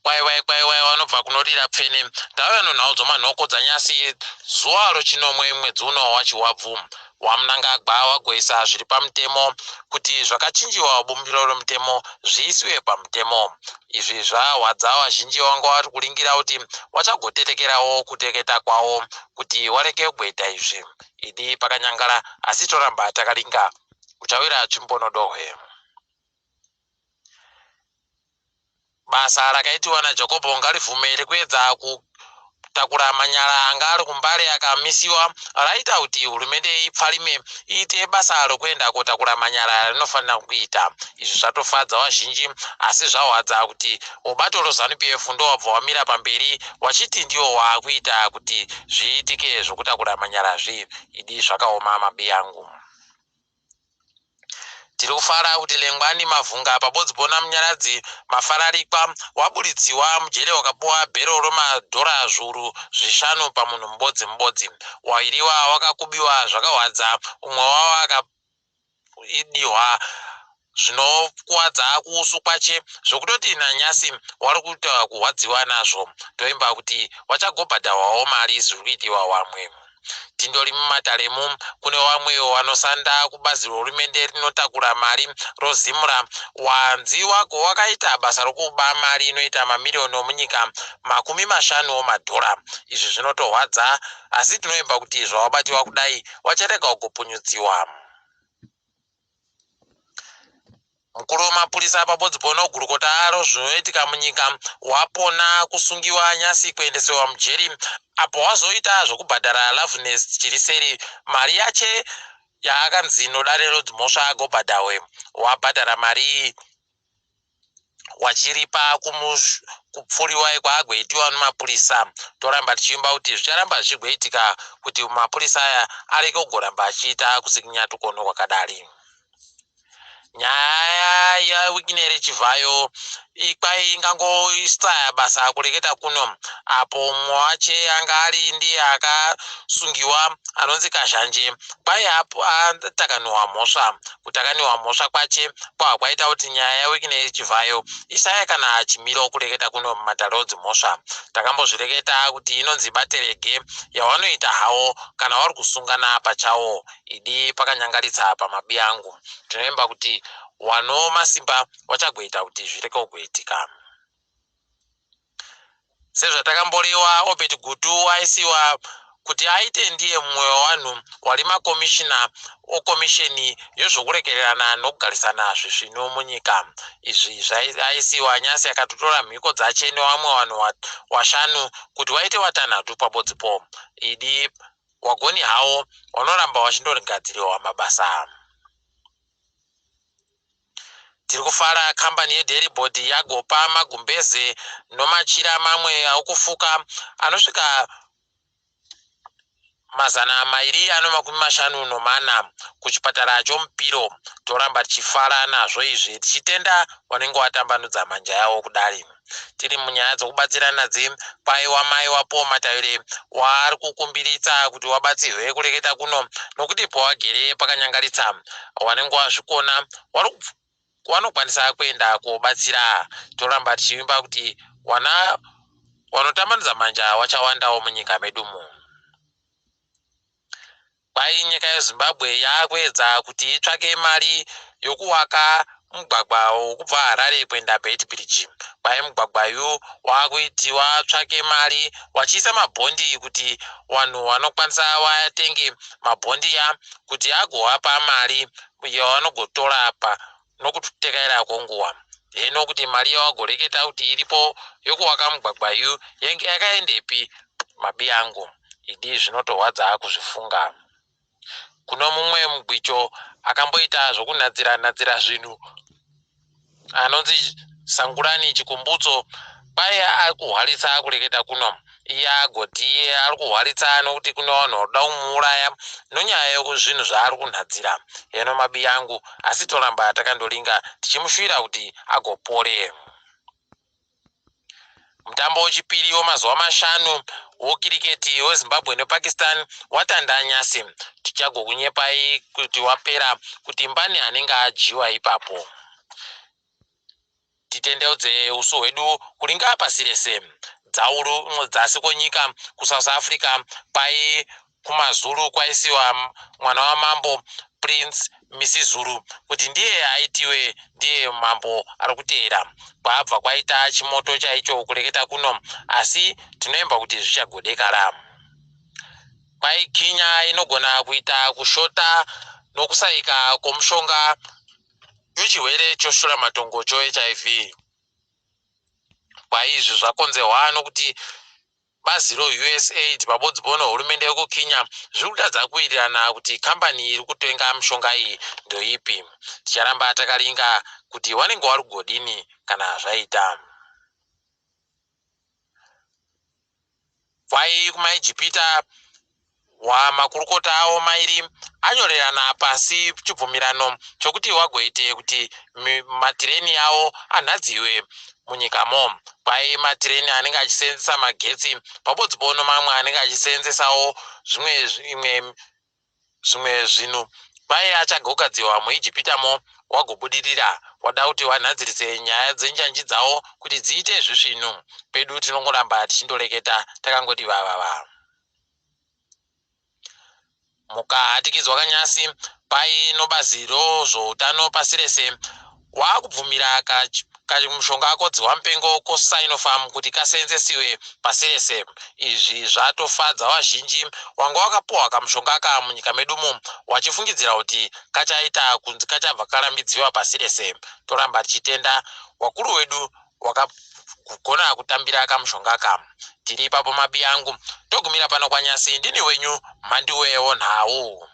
kwaiwai vanobva kunorira pfene ndauya nonhaudzo manhoko dzanyasi zuva rochinomwe mwedzi uno wachiwabvu wamunangagwa wagoisa zviri pamutemo kuti zvakachinjiwa bumbiro romutemo zviisiwe pamutemo. Izvi zvahwadza vazhinji vanga vari kuringira kuti vachagotetekerawo kuteketa kwawo kuti wareke kugoita izvi. Idi pakanyangara asi toramba takaringa. Uchawira chimbonodohwe. Basa rakaitiwa naJacob ngarivhumire kuedza kutakura manyara anga ari kumbare akamisiwa raita kuti hurumende ipfarime iite basa rokuenda kotakura manyara rinofanira kuita. Izvi zvatofadza vazhinji asi zvahwadza kuti ubato rwaZANU-PF ndowabva wamira pamberi wachiti ndiwo waakuita kuti zviitike zvokutakura manyarazvi. Idi zvakaoma mabi yangu. Tiri kufara kuti Lengwani Mavhunga pabodzipona munyaradzi mafararikwa waburitsiwa mujere wakapuwa bhero romadhora zviuru 5 pamunhu mubodzi. Wairiwa wakakubiwa zvakahwadza, umwe wavo akaidiwa zvinokuwadza kuusu kwache zvokutoti nanyasi wari kuita kuhwadziwa nazvo. Toimba kuti wachagobhadharwawo mari zviri kuitiwa wamwe. Tindori mumataremu kune vamwe vanosanda kubazi rehurumende rinotakura mari rozimura. Wanzi wako wakaita basa rokuba mari inoita mamirioni omunyika 50 omadhora. Izvi zvinotohwadza asi tinoimba kuti zvawabatiwa kudai wacharega kupunyudziwa. Mukuru wemapurisa pabodzipona ogurukota aro zvinoitika munyika wapona kusungiwa nyasi kuendesewa mujeri apo wazoita zvokubhadhara Loveness Chiriseri mari yache yaakanzi nodare rodzimhosva agobhadhawe. Wabhadhara mari wachiripa kupfuriwa kwaagoitiwa nemapurisa. Toramba tichiimba kuti zvicharamba zvichigoitika kuti mapurisa aya areke kugoramba achiita kusikinyatukono kwakadari. Nyaya yaWikinere Chivhayo ikwai ingangoisa basa kureketa kuno apo mumwe wache anga ari ndiye akasungiwa anonzi Kazhanje kwai atakaniwa mhosva. Kutakaniwa mhosva kwache kwakwaita kuti nyaya yaWikinere Chivhayo isaya kana chimiro kureketa kuno mumatare odzimhosva. Takambozvireketa kuti inonzi baterege yavanoita havo kana vari kusungana pachawo. Idi pakanyangaritsa pamabi angu. Tinoimba kuti wano masimba wachagoita kuti zvireke kugoitika. Sezvatakamboriwa Obert Gutu aisiwa kuti aite ndiye mumwe wavanhu wari makomishina okomisheni yezvokurekererana nokugarisana zvezvino munyika. Izvi zvaisiwa nyasi akatotora mhiko dzache nevamwe vanhu 5 kuti waite watanhatu pabodzipo. Idi wagoni havo vanoramba vachindogadziriwa mabasa. Tiri kufara kambani yeDairyboard yagopa magumbeze nomachira mamwe okufuka anosvika 250 kuchipatara chomupiro. Toramba tichifara nazvo izvi tichitenda vanenge vatambanudza manja yavo kudari. Tiri munyaya dzokubatsirana kwai wamai wapo matavire waari kukumbiritsa kuti wabatsirwe kureketa kuno nokuti pawagere pakanyangaritsa wanenge wazvikona wanokwanisa kuenda kobatsira. Toramba tichiimba kuti wanotambanudza manja wachawandawo munyika medumu. Kwai nyika yeZimbabwe yakuedza kuti itsvake mari yokuwaka mugwagwa wokubva Harare kuenda Beitbridge. Kwai mugwagwa uyu wakuitiwa tsvake mari wachiisa mabhondi kuti vanhu vanokwanisa vatenge mabhondi ya kuti agovapa mari yavanogotora apa nokutekaira kwenguva. Hino kuti mari yavagoreketa kuti iripo yokuwaka mugwagwa uyu yakaendepi mabi angu. Idi zvinotorwadza kuzvifunga. Kuno mumwe mugwicho akamboita zvokunadzira zvinhu anonzi Sangurani Chikumbutso kwai ari kuhwaritsa kureketa kuno. Iye agoti ari kuhwaritsa nokuti kuno vanhu vakuda kumuuraya nonyaya yekuzvinhu zvaari kunhadzira. Hino mabi yangu asi toramba takandoringa tichimushuvira kuti agopore. Mutambo wechipiri wemazuva 5 wokiriketi weZimbabwe nePakistan watanda nyasi. Tichagokunyepai kuti wapera kuti mbani anenge ajiwa ipapo. titendeudze uso hwedu kulinga pasi rese. Dzauru dzasi kwenyika kuSouth Africa kwai kumazulu kwaisiwa mwana wamambo Prince Misizulu kuti ndiye aitiwe ndiye mambo ari kuteera. Kwabva kwaita chimoto chaicho kureketa kuno, asi tinoemba kuti zvichagodekara. Kwai Kenya inogona kuita kushota nokusaika kwomushonga wechirwere choshura matongo cho-HIV. Kwaizvi zvakonzerwa nokuti bazi ro-USAID pamodzi nehurumende yekuKenya zviri kutadza kuwirirana kuti kambani iri kutenga mishonga iyi ndoipi. Ticharamba takaringa kuti wanenge wari kugodini kana zvaita. Kwai kumaIjipita wamakurukota awo mairi anyorerana pasi chibvumirano chokuti wagoite kuti matireni awo anhadziwe munyikamo. Kwai matireni anenge achisenzesa magetsi pamodzi mamwe anenge achiseenzesawo zvimwe zvinhu kwai achagogadziwa muIjipitamo wagobudirira. Wada kuti wanhadzirise nyaya dzenjanji dzawo kuti dziite zvisvinu. Pedu tinongoramba tichindoreketa takangoti vavava. Mukahatikidzwa kanyasi pai nobazi rozvoutano pasi rese wakubvumira kamushonga kakodziwa mupengo koSinopharm kuti kaseenzesiwe pasi rese. Izvi zvatofadza vazhinji wanga wakapuwa kamushonga aka munyika medumo wachifungidzira kuti kachaita kunzi kachabva karambidziwa pasi rese. Toramba tichitenda wakuru wedu wakagona kutambira kamushonga aka. Tiri ipapo mabi angu togumira pano kwanyasi. Ndini wenyu Mhandiwe Onhau.